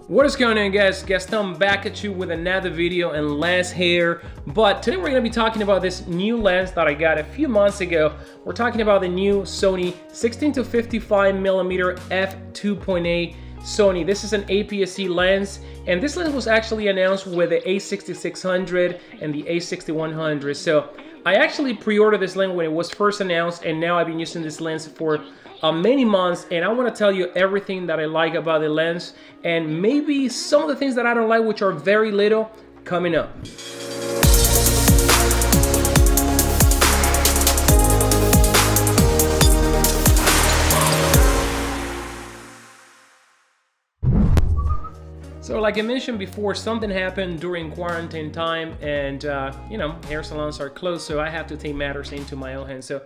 What is going on, guys? Gaston back at you with another video and lens here. But today we're going to be talking about this new lens that I got a few months ago. We're talking about the new Sony 16 to 55mm f2.8 Sony. This is an APS-C lens, and this lens was actually announced with the A6600 and the A6100. So I actually pre-ordered this lens when it was first announced, and now I've been using this lens for many months, and I want to tell you everything that I like about the lens and maybe some of the things that I don't like, which are very little, coming up. So like I mentioned before, something happened during quarantine time, and you know, hair salons are closed, so I have to take matters into my own hands. So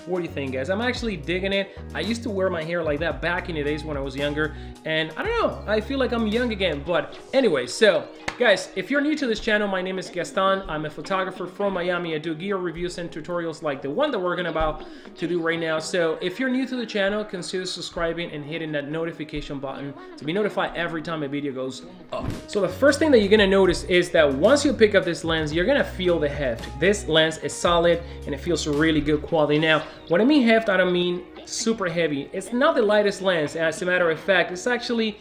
what do you think, guys? I'm actually digging it. I used to wear my hair like that back in the days when I was younger, and I don't know, I feel like I'm young again. But anyway, so guys, if you're new to this channel, my name is Gaston. I'm a photographer from Miami. I do gear reviews and tutorials like the one that we're about to do right now. So if you're new to the channel, consider subscribing and hitting that notification button to be notified every time a video goes up. So the first thing that you're gonna notice is that once you pick up this lens, you're gonna feel the heft. This lens is solid and it feels really good quality. Now, when I mean heft, I don't mean super heavy. It's not the lightest lens. As a matter of fact, it's actually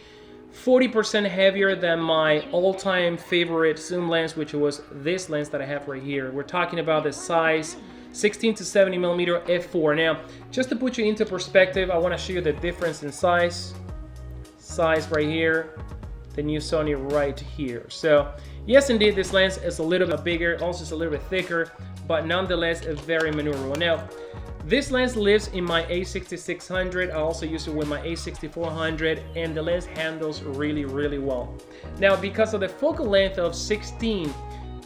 40% heavier than my all-time favorite zoom lens, which was this lens that I have right here. We're talking about the size 16 to 70mm f4. Now, just to put you into perspective, I want to show you the difference in size right here, the new Sony right here. So yes, indeed, this lens is a little bit bigger, also it's a little bit thicker, but nonetheless, it's very maneuverable. Now, this lens lives in my A6600. I also use it with my A6400, and the lens handles really well. Now, because of the focal length of 16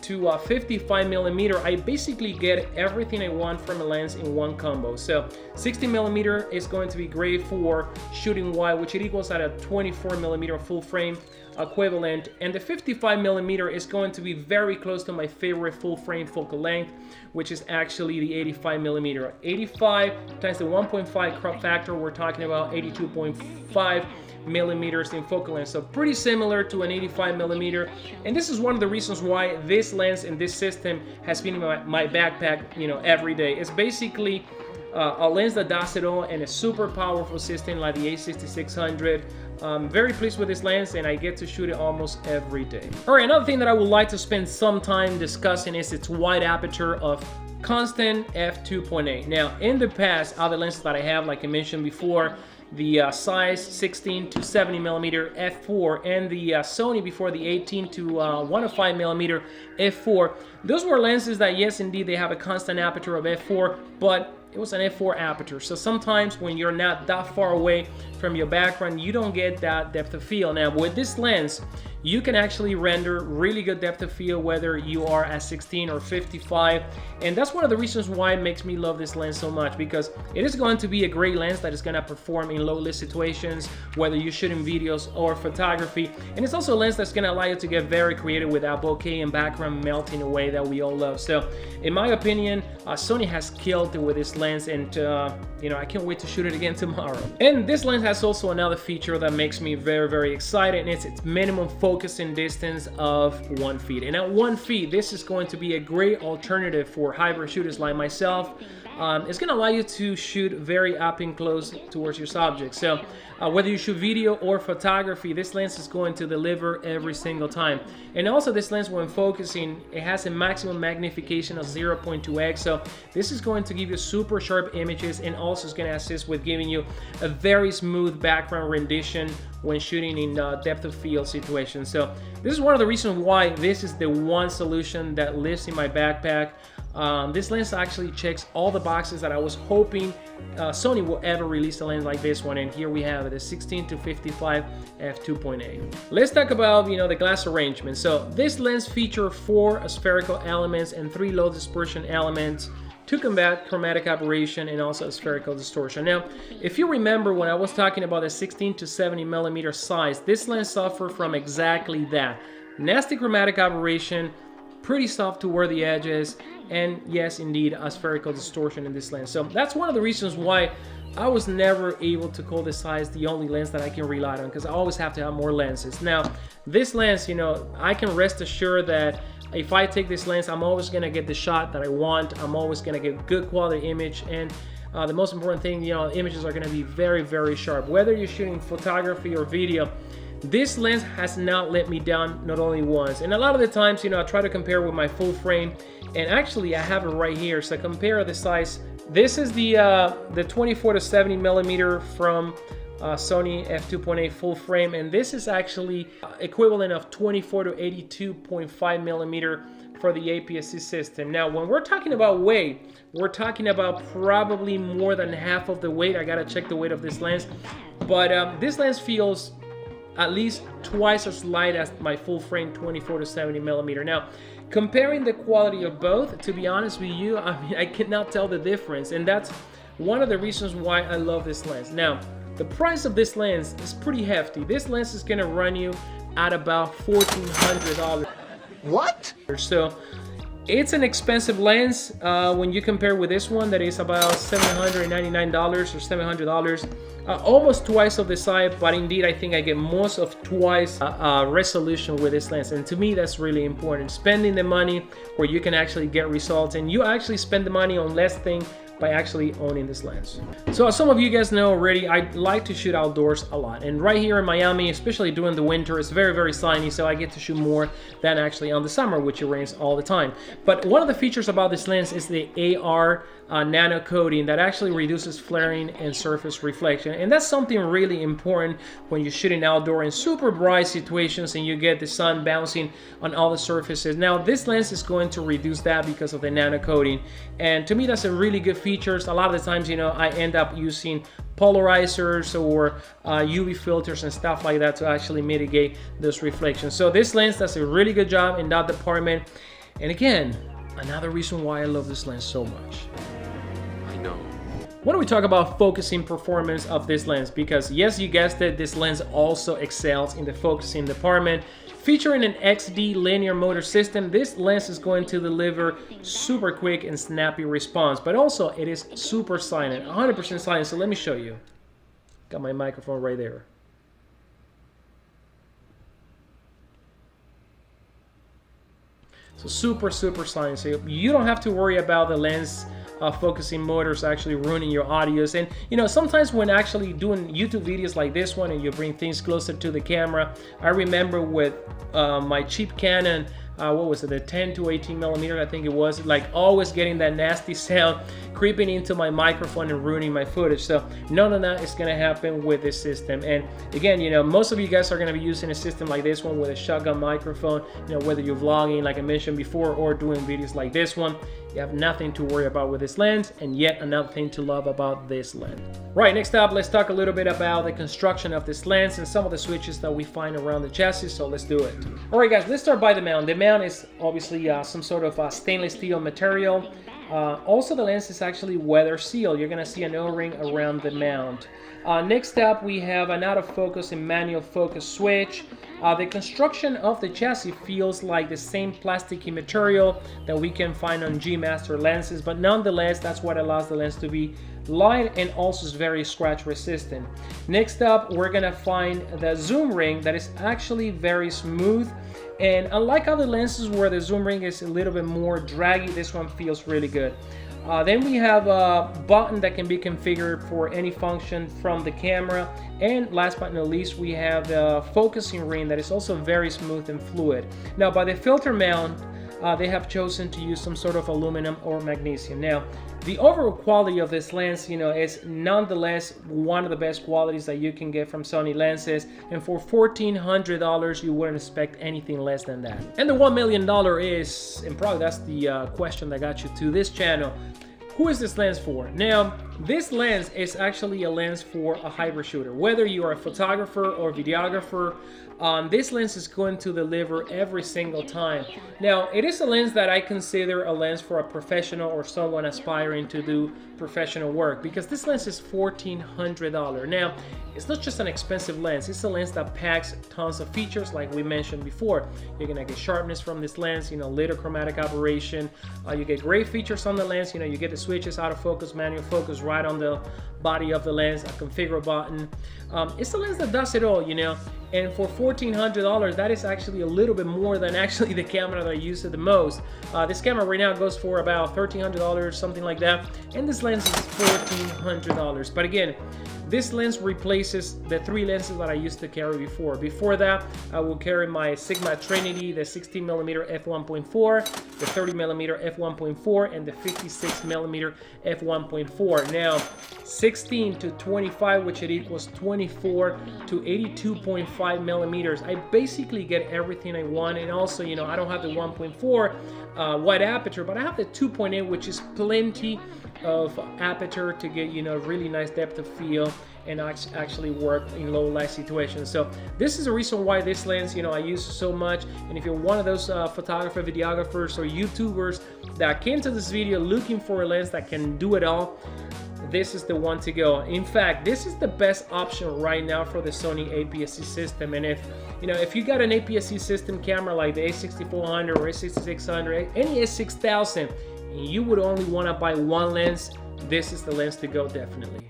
to 55mm, I basically get everything I want from a lens in one combo. So 16mm is going to be great for shooting wide, which it equals at a 24mm full frame equivalent, and the 55mm is going to be very close to my favorite full frame focal length, which is actually the 85mm. 85 times the 1.5 crop factor, we're talking about 82.5 millimeters in focal length, so pretty similar to an 85mm. And this is one of the reasons why this lens and this system has been in my backpack, you know, every day. It's basically a lens that does it all, and a super powerful system like the A6600. I'm very pleased with this lens, and I get to shoot it almost every day. All right, another thing that I would like to spend some time discussing is its wide aperture of constant f2.8. Now, in the past, other lenses that I have, like I mentioned before, the size 16 to 70mm f4 and the Sony before, the 18 to 105mm f4, those were lenses that, yes, indeed, they have a constant aperture of f4, but it was an f4 aperture. So sometimes when you're not that far away from your background, you don't get that depth of field. Now, with this lens, you can actually render really good depth of field whether you are at 16 or 55, and that's one of the reasons why it makes me love this lens so much, because it is going to be a great lens that is going to perform in low-lit situations, whether you're shooting videos or photography. And it's also a lens that's going to allow you to get very creative with that bokeh and background melting away that we all love. So in my opinion, Sony has killed it with this lens, and you know, I can't wait to shoot it again tomorrow. And this lens has also another feature that makes me very excited, and it's its minimum focusing distance of 1 feet. And at 1 feet, this is going to be a great alternative for hybrid shooters like myself. It's going to allow you to shoot very up and close towards your subject. So whether you shoot video or photography, this lens is going to deliver every single time. And also, this lens, when focusing, it has a maximum magnification of 0.2x. So this is going to give you super sharp images, and also is going to assist with giving you a very smooth background rendition when shooting in depth of field situations. So this is one of the reasons why this is the one solution that lives in my backpack. This lens actually checks all the boxes that I was hoping Sony will ever release a lens like this one, and here we have it, a 16 to 55 f2.8. Let's talk about, you know, the glass arrangement. So this lens features 4 spherical elements and 3 low dispersion elements to combat chromatic aberration and also spherical distortion. Now, if you remember when I was talking about the 16 to 70mm size, this lens suffered from exactly that. Nasty chromatic aberration, pretty soft toward the edges, and yes, indeed, a spherical distortion in this lens. So that's one of the reasons why I was never able to call this size the only lens that I can rely on, because I always have to have more lenses. Now, this lens, you know, I can rest assured that if I take this lens, I'm always gonna get the shot that I want. I'm always gonna get good quality image, and the most important thing, you know, images are gonna be very, very sharp. Whether you're shooting photography or video, this lens has not let me down, not only once. And a lot of the times, you know, I try to compare with my full frame, and actually I have it right here. So compare the size. This is the 24 to 70 millimeter from Sony f2.8 full frame, and this is actually equivalent of 24 to 82.5 millimeter for the APS-C system. Now, when we're talking about weight, we're talking about probably more than half of the weight. I gotta check the weight of this lens, but this lens feels at least twice as light as my full frame 24 to 70 millimeter. Now, comparing the quality of both, to be honest with you, I mean, I cannot tell the difference, and that's one of the reasons why I love this lens. Now, the price of this lens is pretty hefty. This lens is gonna run you at about $1,400. What? So it's an expensive lens when you compare with this one that is about $799 or $700. Almost twice of the size, but indeed I think I get most of twice resolution with this lens, and to me that's really important. Spending the money where you can actually get results, and you actually spend the money on less things by actually owning this lens. So as some of you guys know already, I like to shoot outdoors a lot, and right here in Miami, especially during the winter, it's very, very sunny, so I get to shoot more than actually on the summer, which it rains all the time. But one of the features about this lens is the AR nano coating that actually reduces flaring and surface reflection, and that's something really important when you're shooting outdoor in super bright situations and you get the sun bouncing on all the surfaces. Now this lens is going to reduce that because of the nano coating, and to me that's a really good feature. A lot of the times, you know, I end up using polarizers or UV filters and stuff like that to actually mitigate those reflections. So this lens does a really good job in that department, and again, another reason why I love this lens so much. When we talk about focusing performance of this lens, because yes, you guessed it, this lens also excels in the focusing department. Featuring an XD linear motor system, this lens is going to deliver super quick and snappy response, but also it is super silent, 100% silent. So let me show you. Got my microphone right there. So super silent. So you don't have to worry about the lens focusing motors actually ruining your audios. And you know, sometimes when actually doing YouTube videos like this one and you bring things closer to the camera, I remember with my cheap Canon, what was it, the 10 to 18 millimeter, I think it was, like always getting that nasty sound creeping into my microphone and ruining my footage. So none of that is gonna happen with this system. And again, you know, most of you guys are gonna be using a system like this one with a shotgun microphone, you know, whether you're vlogging like I mentioned before or doing videos like this one. You have nothing to worry about with this lens, and yet another thing to love about this lens. Right, next up, let's talk a little bit about the construction of this lens and some of the switches that we find around the chassis, so let's do it. All right guys, let's start by the mount. The mount is obviously some sort of stainless steel material. Also the lens is actually weather sealed. You're gonna see an O-ring around the mount. Next up, we have an autofocus and manual focus switch. The construction of the chassis feels like the same plasticky material that we can find on G Master lenses, but nonetheless, that's what allows the lens to be light and also is very scratch resistant. Next up, we're gonna find the zoom ring that is actually very smooth. And unlike other lenses where the zoom ring is a little bit more draggy, this one feels really good. Then we have a button that can be configured for any function from the camera. And last but not least, we have the focusing ring that is also very smooth and fluid. Now, by the filter mount, they have chosen to use some sort of aluminum or magnesium. Now, the overall quality of this lens, you know, is nonetheless one of the best qualities that you can get from Sony lenses. And for $1,400, you wouldn't expect anything less than that. And the $1 million is, and probably that's the question that got you to this channel, who is this lens for? Now, This lens is actually a lens for a hybrid shooter. Whether you are a photographer or videographer, this lens is going to deliver every single time. Now, it is a lens that I consider a lens for a professional or someone aspiring to do professional work, because this lens is $1,400. Now, it's not just an expensive lens, it's a lens that packs tons of features like we mentioned before. You're gonna get sharpness from this lens, later chromatic aberration. You get great features on the lens, you get the switches, autofocus, manual focus right on the body of the lens, a configure button. It's a lens that does it all, and for $1,400, that is actually a little bit more than actually the camera that I use it the most. This camera right now goes for about $1,300, something like that, and this lens is $1,400. But again, this lens replaces the 3 lenses that I used to carry before. Before that, I will carry my Sigma Trinity, the 16mm f1.4, the 30mm f1.4, and the 56mm f1.4. Now, 16 to 25, which it equals 24 to 82.5 millimeters. I basically get everything I want, and also, I don't have the 1.4 wide aperture, but I have the 2.8, which is plenty of aperture to get really nice depth of field and actually work in low light situations. So this is the reason why this lens I use so much. And if you're one of those photographer, videographers, or YouTubers that came to this video looking for a lens that can do it all, this is the one to go. In fact, this is the best option right now for the Sony APS-C system. And if you got an APS-C system camera like the A6400 or A6600, any A6000, and you would only want to buy one lens, this is the lens to go, definitely.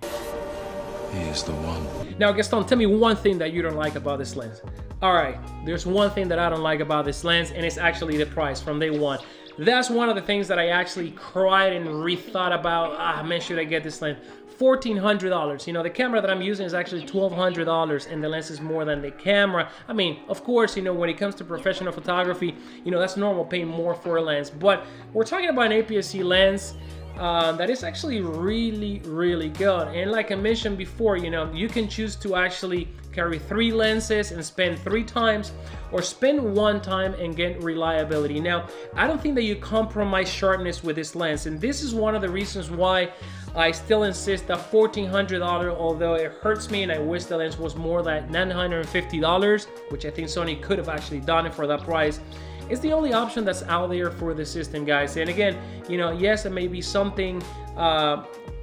He is the one. Now, Gaston, tell me one thing that you don't like about this lens. All right, there's one thing that I don't like about this lens, and it's actually the price from day one. That's one of the things that I actually cried and rethought about. Man, should I get this lens? $1,400. The camera that I'm using is actually $1,200, and the lens is more than the camera. I mean, of course, when it comes to professional photography, that's normal paying more for a lens. But we're talking about an APS-C lens that is actually really, really good. And like I mentioned before, you can choose to actually carry 3 lenses and spend 3 times, or spend 1 time and get reliability. Now, I don't think that you compromise sharpness with this lens, and this is one of the reasons why I still insist that $1,400, although it hurts me and I wish the lens was more than $950, which I think Sony could have actually done it for that price. It's the only option that's out there for the system, guys. And again, yes, it may be something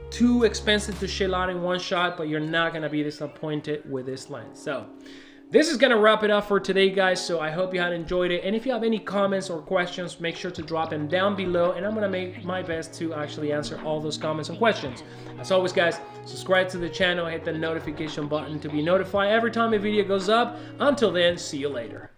too expensive to shell out in one shot, but you're not gonna be disappointed with this lens. So this is gonna wrap it up for today, guys. So I hope you had enjoyed it, and if you have any comments or questions, make sure to drop them down below, and I'm gonna make my best to actually answer all those comments and questions. As always, guys, subscribe to the channel, hit the notification button to be notified every time a video goes up. Until then, see you later.